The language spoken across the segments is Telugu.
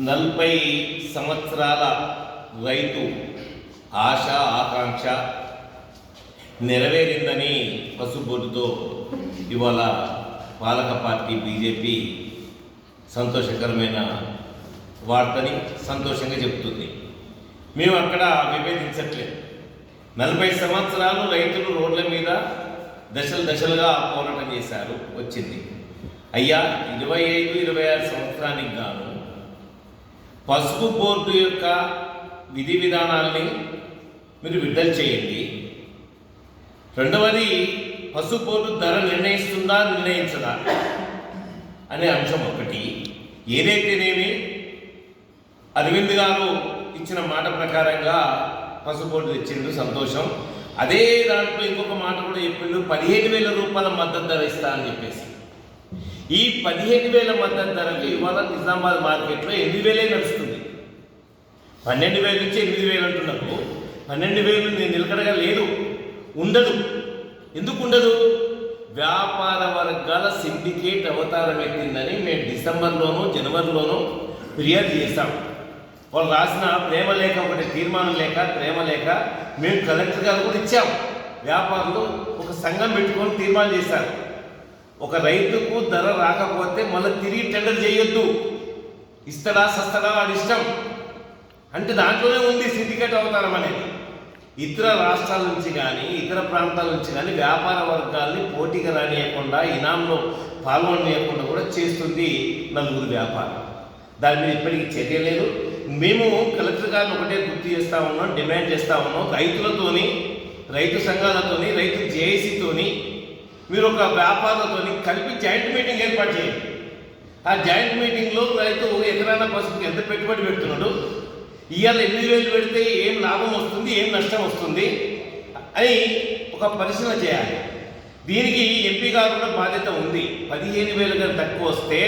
40 సంవత్సరాల రైతు ఆశ ఆకాంక్ష నెరవేరిందని పసుబోర్డుతో ఇవాళ పాలక పార్టీ బీజేపీ సంతోషకరమైన వార్తని సంతోషంగా చెబుతుంది. మేము అక్కడ విభేదించట్లేదు. 40 సంవత్సరాలు రైతులు రోడ్ల మీద దశలుగా పోరాటం చేశారు, వచ్చింది. అయ్యా 25-26 సంవత్సరానికి గాను పసుపు బోర్డు యొక్క విధి విధానాల్ని మీరు విడుదల చేయండి. రెండవది, పసుపు బోర్డు ధర నిర్ణయిస్తుందా నిర్ణయించదా అనే అంశం ఒకటి. ఏదైతేనేమి అరవింద్ గారు ఇచ్చిన మాట ప్రకారంగా పసుపు బోర్డు తెచ్చిండు, సంతోషం. అదే దాంట్లో ఇంకొక మాట కూడా చెప్పిండు, 15,000 రూపాయల మద్దతు ధర ఇస్తా అని చెప్పేసి. ఈ 15,000 మద్దతు ధరలు ఇవాళ నిజామాబాద్ మార్కెట్లో 8,000 నడుస్తుంది. 12,000 నుంచి 8,000 అంటున్నారు. 12,000 నేను నిలకడగా లేదు, ఉండదు. ఎందుకు ఉండదు? వ్యాపార వర్గాల సిండికేట్ అవతారం ఎత్తిందని మేము డిసెంబర్లోనూ జనవరిలోనూ ఫిర్యాదు చేశాం. వాళ్ళు రాసిన ప్రేమ లేఖ, ఒకటి తీర్మానం లేక ప్రేమ లేఖ మేము కలెక్టర్ గారు కూడా ఇచ్చాం. వ్యాపారులు ఒక సంఘం పెట్టుకొని తీర్మానం చేశారు, ఒక రైతుకు ధర రాకపోతే మళ్ళీ తిరిగి టెండర్ చేయొద్దు, ఇస్తాడా సస్తాడా వాడి ఇష్టం అంటే దాంట్లోనే ఉంది సిండికేట్ అవతారం అనేది. ఇతర రాష్ట్రాల నుంచి కానీ ఇతర ప్రాంతాల నుంచి కానీ వ్యాపార వర్గాల్ని పోటీగా రానియకుండా, ఇనాంలో పాల్గొననీయకుండా కూడా చేస్తుంది నలుగురు వ్యాపారం. దాని మీద ఇప్పటికీ చర్య లేదు. మేము కలెక్టర్ గారిని ఒకటే గుర్తు చేస్తూ ఉన్నాం, డిమాండ్ చేస్తూ ఉన్నాం, రైతులతోని, రైతు సంఘాలతోని, రైతు జేఏసీతోని, మీరు ఒక వ్యాపారులతోని కలిపి జాయింట్ మీటింగ్ ఏర్పాటు చేయండి. ఆ జాయింట్ మీటింగ్లో రైతు ఎకరాన పసుపుకి ఎంత పెట్టుబడి పెడుతున్నాడు, ఇవాళ 8,000 పెడితే ఏం లాభం వస్తుంది, ఏం నష్టం వస్తుంది అని ఒక పరిశీలన చేయాలి. దీనికి ఎంపీ గారు కూడా బాధ్యత ఉంది. 15,000 కన్నా తక్కువ వస్తే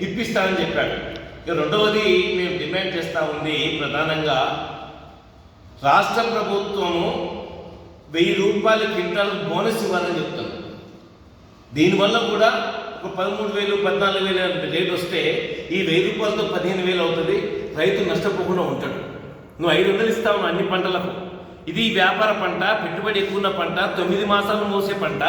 ఇప్పిస్తానని చెప్పాడు. ఇక రెండవది మేము డిమాండ్ చేస్తూ ఉంది, ప్రధానంగా రాష్ట్ర ప్రభుత్వము 1,000 రూపాయల క్వింటాల్ బోనస్ ఇవ్వాలని చెప్తుంది. దీనివల్ల కూడా ఒక 13,000 14,000 రేట్ వస్తే ఈ 1,000 రూపాయలతో 15,000 అవుతుంది. రైతు నష్టపోకుండా ఉంటాడు. నువ్వు 500 ఇస్తావు అన్ని పంటలకు. ఇది వ్యాపార పంట, పెట్టుబడి ఎక్కువ ఉన్న పంట, 9 మాసాలు మోసే పంట,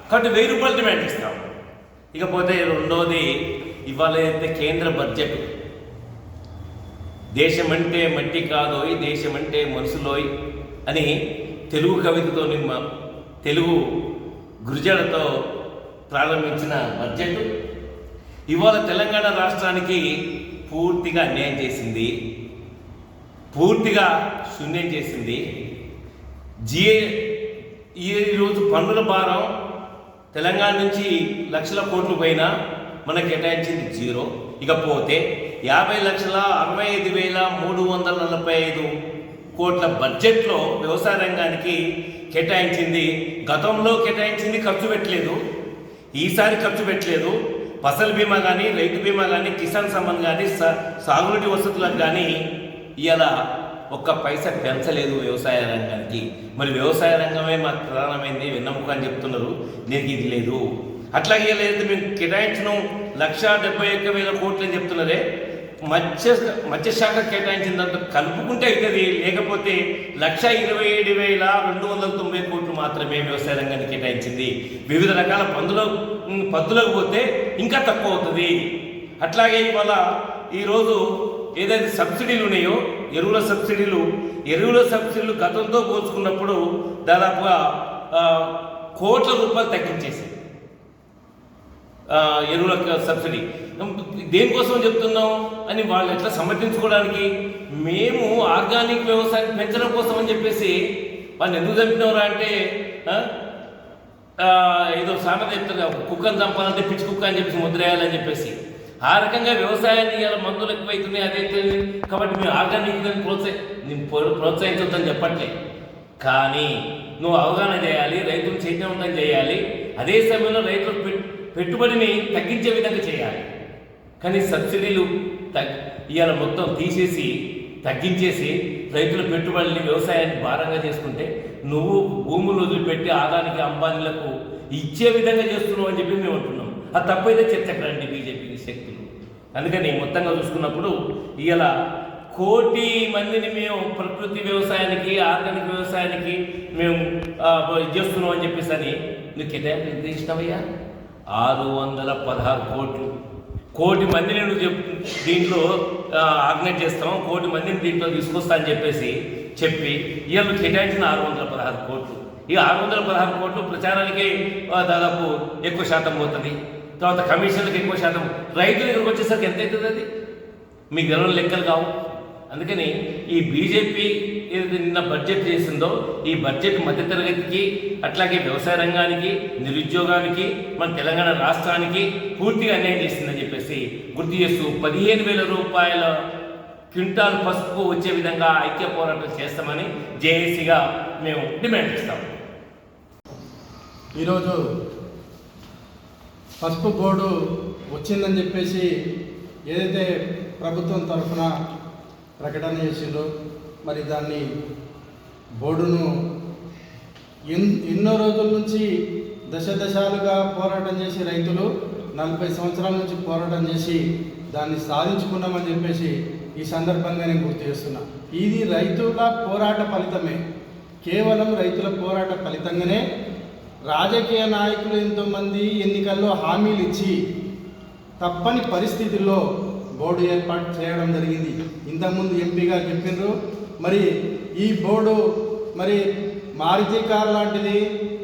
కాబట్టి 1,000 రూపాయలు డిమాండ్ ఇస్తావు. ఇకపోతే రెండవది, ఇవాళ అయితే కేంద్ర బడ్జెట్ దేశమంటే మట్టి కాదోయ్, దేశమంటే మనుషులోయ్ అని తెలుగు కవితతో తెలుగు గురుజాడతో ప్రారంభించిన బడ్జెట్ ఇవాళ తెలంగాణ రాష్ట్రానికి పూర్తిగా అన్యాయం చేసింది, పూర్తిగా శూన్యం చేసింది. ఈరోజు పన్నుల భారం తెలంగాణ నుంచి లక్షల కోట్ల పైన మనకు కేటాయించింది 0. ఇకపోతే 50,65,345 కోట్ల బడ్జెట్లో వ్యవసాయ రంగానికి కేటాయించింది. గతంలో కేటాయించింది, ఖర్చు పెట్టలేదు. ఈసారి ఖర్చు పెట్టలేదు. ఫసల్ బీమా కానీ, రైతు బీమా కానీ, కిసాన్ సమ్మాన్ కానీ, సాగునీటి వసతులకు కానీ ఇలా ఒక్క పైసా పెంచలేదు వ్యవసాయ రంగానికి. మరి వ్యవసాయ రంగమే మాకు ప్రధానమైంది, వెన్నెముక అని చెప్తున్నారు. దీనికి ఇది లేదు. అట్లాగే లేదు, మేము కేటాయించిన 1,71,000 కోట్లు అని చెప్తున్నారే, మత్స్యశాఖ కేటాయించిన దాంతో కలుపుకుంటే అవుతుంది. లేకపోతే 1,27,290 కోట్లు మాత్రమే వ్యవసాయ రంగాన్ని కేటాయించింది. వివిధ రకాల పద్దులకు పోతే ఇంకా తక్కువ అవుతుంది. అట్లాగే ఇవాళ ఈరోజు ఏదైతే సబ్సిడీలు ఉన్నాయో, ఎరువుల సబ్సిడీలు గతంతో పోల్చుకున్నప్పుడు దాదాపుగా కోట్ల రూపాయలు తగ్గించేసి ఎరువుల సబ్సిడీ దేనికోసం చెప్తున్నాం అని వాళ్ళు ఎట్లా సమర్థించుకోవడానికి, మేము ఆర్గానిక్ వ్యవసాయం పెంచడం కోసం అని చెప్పేసి వాళ్ళు ఎందుకు చంపినవరా అంటే ఏదో సామెత చెప్తారు, కుక్కను చంపాలంటే పిచ్చి కుక్క అని చెప్పేసి ముద్రేయాలని చెప్పేసి. ఆ రకంగా వ్యవసాయాన్ని ఇలా మందులు ఎక్కువైతున్నాయి, అదైతే కాబట్టి మేము ఆర్గానిక్ ప్రోత్సహించొద్దని చెప్పట్లే. కానీ నువ్వు అవగాహన చేయాలి, రైతులు చైతన్యవంతం చేయాలి. అదే సమయంలో రైతుల పెట్టుబడిని తగ్గించే విధంగా చేయాలి. కానీ సబ్సిడీలు ఇవాళ మొత్తం తీసేసి తగ్గించేసి రైతుల పెట్టుబడిని, వ్యవసాయాన్ని భారంగా చేసుకుంటే నువ్వు భూములు వదిలిపెట్టి ఆదానికి అంబానీలకు ఇచ్చే విధంగా చేస్తున్నావు అని చెప్పి మేము అంటున్నాం. అది తప్పైతే చర్చకు రండి బీజేపీ శక్తులు. అందుకని మొత్తంగా చూసుకున్నప్పుడు ఇవాళ 1,00,00,000 మందిని మేము ప్రకృతి వ్యవసాయానికి, ఆర్గానిక్ వ్యవసాయానికి మేము చేస్తున్నాం అని చెప్పేసి అని నువ్వు కేటాయింపు ఎంత ఇచ్చినావయ్యా? 616 కోట్లు. 1,00,00,000 మందిని నువ్వు దీంట్లో ఆర్గనైజ్ చేస్తాం, 1,00,00,000 మందిని దీంట్లో తీసుకొస్తా అని చెప్పి ఇవాళ నువ్వు కేటాయించిన 616 కోట్లు. ఈ 616 కోట్లు ప్రచారానికి దాదాపు ఎక్కువ శాతం పోతుంది. తర్వాత కమిషన్లకు ఎక్కువ శాతం. రైతుల దగ్గరకు వచ్చేసరికి ఎంత అవుతుంది? అది మీకు గెలవని లెక్కలు కావు. అందుకని ఈ బీజేపీ ఏదైతే నిన్న బడ్జెట్ చేసిందో ఈ బడ్జెట్ మధ్యతరగతికి, అట్లాగే వ్యవసాయ రంగానికి, నిరుద్యోగానికి, మన తెలంగాణ రాష్ట్రానికి పూర్తిగా అన్యాయం చేసిందని చెప్పేసి గుర్తు చేస్తూ 15,000 రూపాయల క్వింటాల్ పసుపు వచ్చే విధంగా ఐక్య పోరాటం చేస్తామని జేఏసీగా మేము డిమాండ్ చేస్తాం. ఈరోజు పసుపు బోర్డు వచ్చిందని చెప్పేసి ఏదైతే ప్రభుత్వం తరఫున ప్రకటన చేసిందో, మరి దాన్ని బోర్డును ఎన్నో రోజుల నుంచి దశలుగా పోరాటం చేసి రైతులు 40 సంవత్సరాల నుంచి పోరాటం చేసి దాన్ని సాధించుకున్నామని చెప్పేసి ఈ సందర్భంగా నేను గుర్తు చేస్తున్నా. ఇది రైతుల పోరాట ఫలితమే. కేవలం రైతుల పోరాట ఫలితంగానే రాజకీయ నాయకులు ఎంతోమంది ఎన్నికల్లో హామీలు ఇచ్చి తప్పని పరిస్థితుల్లో బోర్డు ఏర్పాటు చేయడం జరిగింది. ఇంతకుముందు ఎంపీగా చెప్పిండ్రు, మరి ఈ బోర్డు మరి మారుతి కార్ లాంటిది,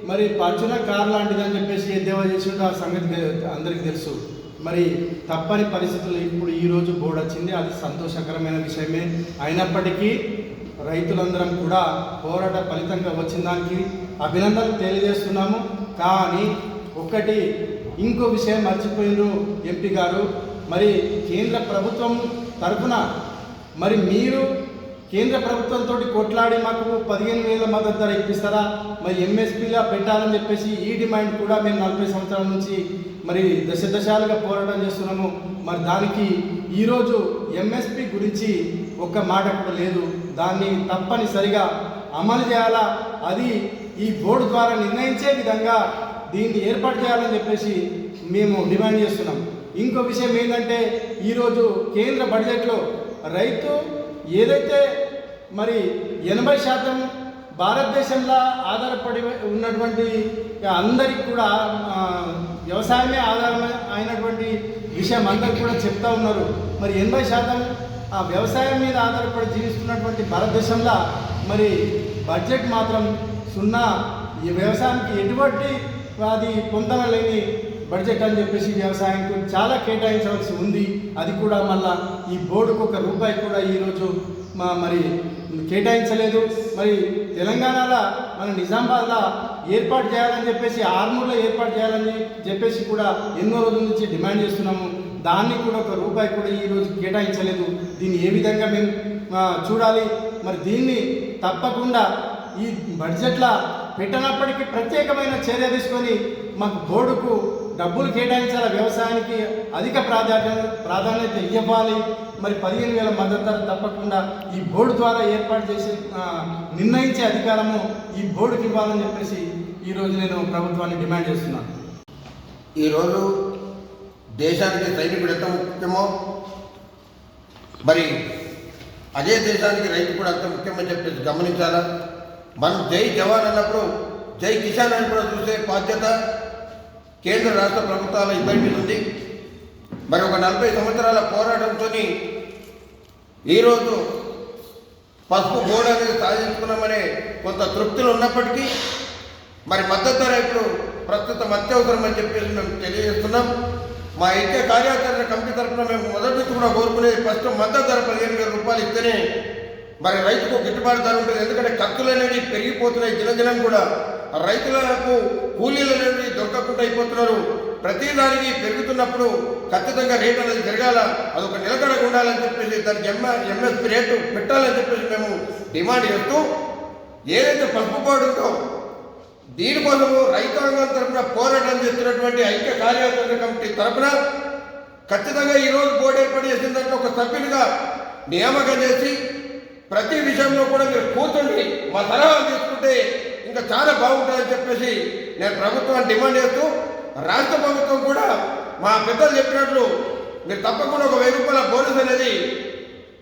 మరి ఫార్చునర్ కార్ లాంటిది అని చెప్పేసి ఎద్దేవా చేసిండు. ఆ సంగతి అందరికీ తెలుసు. మరి తప్పని పరిస్థితుల్లో ఇప్పుడు ఈరోజు బోర్డు వచ్చింది. అది సంతోషకరమైన విషయమే. అయినప్పటికీ రైతులందరం కూడా పోరాట ఫలితంగా వచ్చిన దానికి అభినందనలు తెలియజేస్తున్నాము. కానీ ఇంకో విషయం మర్చిపోయినారు ఎంపీ గారు. మరి కేంద్ర ప్రభుత్వం తరఫున మరి మీరు కేంద్ర ప్రభుత్వంతో కొట్లాడి మాకు 15,000 మద్దతు ధర ఇప్పిస్తారా, మరి ఎంఎస్పీలా పెట్టాలని చెప్పేసి ఈ డిమాండ్ కూడా మేము 40 సంవత్సరాల నుంచి మరి దశలుగా పోరాటం చేస్తున్నాము. మరి దానికి ఈరోజు ఎంఎస్పీ గురించి ఒక్క మాట కూడా లేదు. దాన్ని తప్పనిసరిగా అమలు చేయాలా, అది ఈ బోర్డు ద్వారా నిర్ణయించే విధంగా దీన్ని ఏర్పాటు చేయాలని చెప్పేసి మేము డిమాండ్ చేస్తున్నాం. ఇంకో విషయం ఏంటంటే, ఈరోజు కేంద్ర బడ్జెట్లో రైతు ఏదైతే మరి 80% భారతదేశంలో ఆధారపడి ఉన్నటువంటి అందరికి కూడా వ్యవసాయమే ఆధారం అయినటువంటి విషయం అందరికి కూడా చెప్తా ఉన్నారు. మరి 80% ఆ వ్యవసాయం మీద ఆధారపడి జీవిస్తున్నటువంటి భారతదేశంలో మరి బడ్జెట్ మాత్రం సున్నా. ఈ వ్యవసాయానికి ఎటువంటి అది పొందన లేని బడ్జెట్ అని చెప్పేసి వ్యవసాయానికి చాలా కేటాయించవలసి ఉంది. అది కూడా మళ్ళా ఈ బోర్డుకు ₹1 కూడా ఈరోజు మరి కేటాయించలేదు. మరి తెలంగాణలో మన నిజామాబాద్లో ఏర్పాటు చేయాలని చెప్పేసి, ఆర్మూర్లో ఏర్పాటు చేయాలని చెప్పేసి కూడా ఎన్నో రోజుల నుంచి డిమాండ్ చేస్తున్నాము. దాన్ని కూడా ₹1 కూడా ఈరోజు కేటాయించలేదు. దీన్ని ఏ విధంగా మేము చూడాలి? మరి దీన్ని తప్పకుండా ఈ బడ్జెట్లో పెట్టనప్పటికీ ప్రత్యేకమైన చర్య తీసుకొని మాకు బోర్డుకు డబ్బులు కేటాయించాలి, వ్యవసాయానికి అధిక ప్రాధాన్యత ఇవ్వాలి. మరి 15,000 మద్దతు ధర తప్పకుండా ఈ బోర్డు ద్వారా ఏర్పాటు చేసి నిర్ణయించే అధికారము ఈ బోర్డుకి ఇవ్వాలని చెప్పేసి ఈరోజు నేను ప్రభుత్వాన్ని డిమాండ్ చేస్తున్నాను. ఈరోజు దేశానికి సైనికుడు ఎంత ముఖ్యమో మరి అదే దేశానికి రైతు కూడా అంత ముఖ్యమని చెప్పేసి గమనించాలా. మనం జై జవాన్ అన్నప్పుడు జై కిసాన్ అని కూడా చూసే బాధ్యత కేంద్ర రాష్ట్ర ప్రభుత్వాల ఇద్దరి మీద ఉంది. మరి ఒక 40 సంవత్సరాల పోరాటంతో ఈరోజు పసుపు బోర్డు అనేది సాధించుకున్నామనే కొంత తృప్తులు ఉన్నప్పటికీ మరి మద్దతు ధర ఇప్పుడు ప్రస్తుతం అత్యవసరం అని చెప్పేసి మేము తెలియజేస్తున్నాం. మా ఐక్య కార్యాచరణ కమిటీ తరఫున మేము మొదటి నుంచి కూడా కోరుకునేది ఫస్ట్ మద్దతు ధర ₹15,000 ఇస్తేనే మరి రైతుకు గిట్టుబాటు ధర ఉంటుంది. ఎందుకంటే ఖర్చులు అనేవి పెరిగిపోతున్నాయి. దినదినం కూడా రైతులకు కూలీలు అనేవి దొరకకుండా అయిపోతున్నారు. ప్రతిదానికి పెరుగుతున్నప్పుడు ఖచ్చితంగా రేటు అనేది జరగాల, అదొక నిలకడగా ఉండాలని చెప్పేసి దానికి ఎంఎస్పీ రేటు పెట్టాలని చెప్పేసి మేము డిమాండ్ చేస్తూ, ఏదైతే పసుపు బోర్డు ఉందో దీనికోసము రైతాంగం తరఫున పోరాటం చేస్తున్నటువంటి ఐక్య కార్యాచరణ కమిటీ తరఫున ఖచ్చితంగా ఈరోజు బోర్డు ఏర్పాటు చేసిన దాంట్లో ఒక సభ్యునిగా నియామకం చేసి ప్రతి విషయంలో కూడా మీరు కూర్చొని మా సలహాలు తీసుకుంటే ఇంకా చాలా బాగుంటుందని చెప్పేసి నేను ప్రభుత్వాన్ని డిమాండ్ చేస్తూ, రాష్ట్ర ప్రభుత్వం కూడా మా పెద్దలు చెప్పినట్లు మీరు తప్పకుండా ఒక 1000 రూపాయల బోనస్ అనేది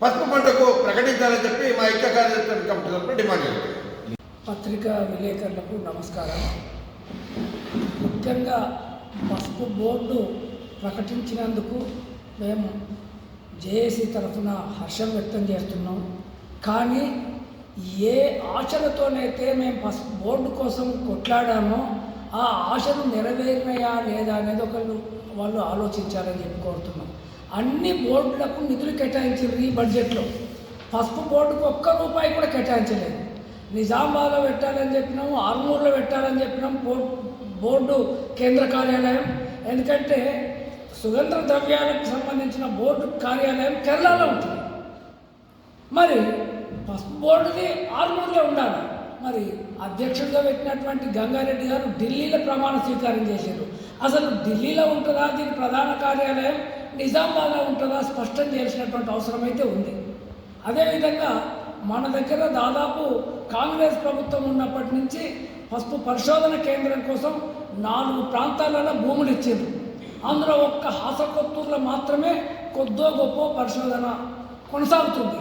పసుపు పంటకు ప్రకటించాలని చెప్పి మా ఐక్య కార్యదర్శి కమిటీ తరఫున డిమాండ్ చేస్తున్నాం. పత్రికా విలేకరులకు నమస్కారం. ముఖ్యంగా పసుపు బోర్డు ప్రకటించినందుకు మేము జేఏసీ తరఫున హర్షం వ్యక్తం చేస్తున్నాం. కానీ ఏ ఆశలతోనైతే మేము పసుపు బోర్డు కోసం కొట్లాడామో ఆ ఆశలు నెరవేరినాయా లేదా అనేది వాళ్ళు ఆలోచించాలని చెప్పి కోరుతున్నాం. అన్ని బోర్డులకు నిధులు కేటాయించారు ఈ బడ్జెట్లో. పసుపు బోర్డుకు ఒక్క రూపాయి కూడా కేటాయించలేదు. నిజామాబాద్లో పెట్టాలని చెప్పినాము, ఆర్మూర్లో పెట్టాలని చెప్పినాం బోర్డు కేంద్ర కార్యాలయం. ఎందుకంటే సుగంధ ద్రవ్యాలకు సంబంధించిన బోర్డు కార్యాలయం కేరళలో ఉంటుంది. మరి పసుపు బోర్డుది ఆర్మూర్లో ఉండాలి. మరి అధ్యక్షుడిగా పెట్టినటువంటి గంగారెడ్డి గారు ఢిల్లీలో ప్రమాణ స్వీకారం చేశారు. అసలు ఢిల్లీలో ఉంటుందా, దీని ప్రధాన కార్యాలయం నిజామాబాద్లో ఉంటుందా స్పష్టం చేయాల్సినటువంటి అవసరం అయితే ఉంది. అదేవిధంగా మన దగ్గర దాదాపు కాంగ్రెస్ ప్రభుత్వం ఉన్నప్పటి నుంచి పసుపు పరిశోధన కేంద్రం కోసం 4 ప్రాంతాలలో భూములు ఇచ్చారు. అందులో ఒక్క హాసకొత్తూరులో మాత్రమే కొద్దో గొప్ప పరిశోధన కొనసాగుతుంది.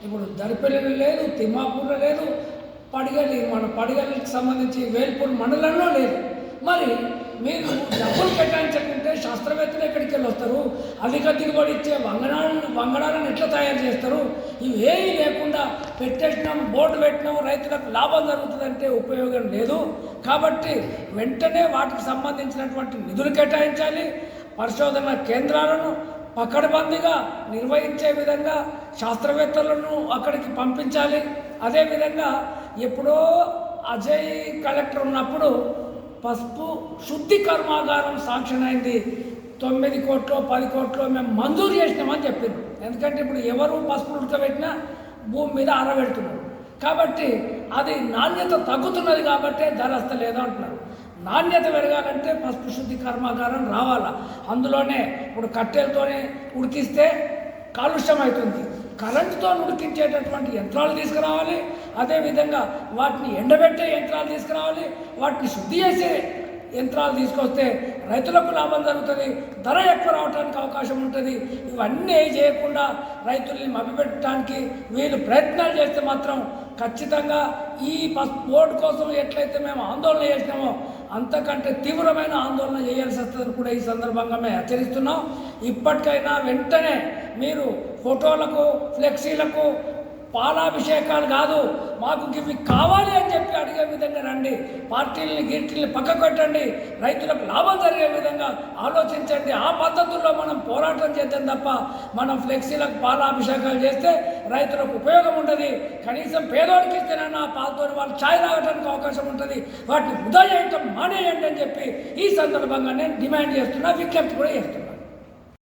ఇప్పుడు దరిపల్లిలో లేదు, తిమ్మాపూర్లో లేదు, మన పడిగలికి సంబంధించి వేల్పూర్ మండలంలో లేదు. మరి మీరు డబ్బులు కేటాయించకుంటే శాస్త్రవేత్తలు ఎక్కడికి వెళ్ళి వస్తారు? అధిక దిగుబడి ఇచ్చే వంగడాలను ఎట్లా తయారు చేస్తారు? ఇవేమీ లేకుండా పెట్టేసినాం, బోర్డు పెట్టినాం, రైతులకు లాభం జరుగుతుందంటే ఉపయోగం లేదు. కాబట్టి వెంటనే వాటికి సంబంధించినటువంటి నిధులు కేటాయించాలి. పరిశోధన కేంద్రాలను పకడ్బందీగా నిర్వహించే విధంగా శాస్త్రవేత్తలను అక్కడికి పంపించాలి. అదేవిధంగా ఎప్పుడో అజయ్ కలెక్టర్ ఉన్నప్పుడు పసుపు శుద్ధి కర్మాగారం శాంక్షన్ అయింది. 9 కోట్లు 10 కోట్లు మేము మంజూరు చేసినామని చెప్పింది. ఎందుకంటే ఇప్పుడు ఎవరు పసుపు ఉడకబెట్టినా భూమి మీద ఆరబెడుతున్నారు. కాబట్టి అది నాణ్యత తగ్గుతున్నది కాబట్టి ధర వస్తలేదు అంటున్నారు. నాణ్యత పెరగాలంటే పసుపు శుద్ధి కర్మాగారం రావాలా. అందులోనే ఇప్పుడు కట్టెలతోనే ఉడికిస్తే కాలుష్యం అవుతుంది. కరెంటుతో ఉడికించేటటువంటి యంత్రాలు తీసుకురావాలి. అదేవిధంగా వాటిని ఎండబెట్టే యంత్రాలు తీసుకురావాలి. వాటిని శుద్ధి చేసే యంత్రాలు తీసుకొస్తే రైతులకు లాభం జరుగుతుంది, ధర ఎక్కువ రావడానికి అవకాశం ఉంటుంది. ఇవన్నీ చేయకుండా రైతుల్ని మభ్యపెట్టడానికి వీళ్ళు ప్రయత్నాలు చేస్తే మాత్రం ఖచ్చితంగా ఈ బోర్డు కోసం ఎట్లయితే మేము ఆందోళన చేసినామో అంతకంటే తీవ్రమైన ఆందోళన చేయాల్సి వస్తుందని కూడా ఈ సందర్భంగా మేము హెచ్చరిస్తున్నాం. ఇప్పటికైనా వెంటనే మీరు ఫోటోలకు ఫ్లెక్సీలకు పాలాభిషేకాలు కాదు, మాకు ఇవి కావాలి అని చెప్పి అడిగే విధంగా రండి. పార్టీలని గిట్టిల్ని పక్కకు పెట్టండి, రైతులకు లాభం జరిగే విధంగా ఆలోచించండి. ఆ పద్ధతుల్లో మనం పోరాటం చేద్దాం తప్ప మనం ఫ్లెక్సీలకు పాలాభిషేకాలు చేస్తే రైతులకు ఉపయోగం ఉంటుంది. కనీసం పేదోడికి ఇస్తేనన్నా పాలతో వాళ్ళు ఛాయ్ తాగడానికి అవకాశం ఉంటుంది. వాటిని వృధా చేయటం మానేయండి అని చెప్పి ఈ సందర్భంగా నేను డిమాండ్ చేస్తున్నా, విజ్ఞప్తి కూడా చేస్తున్నా.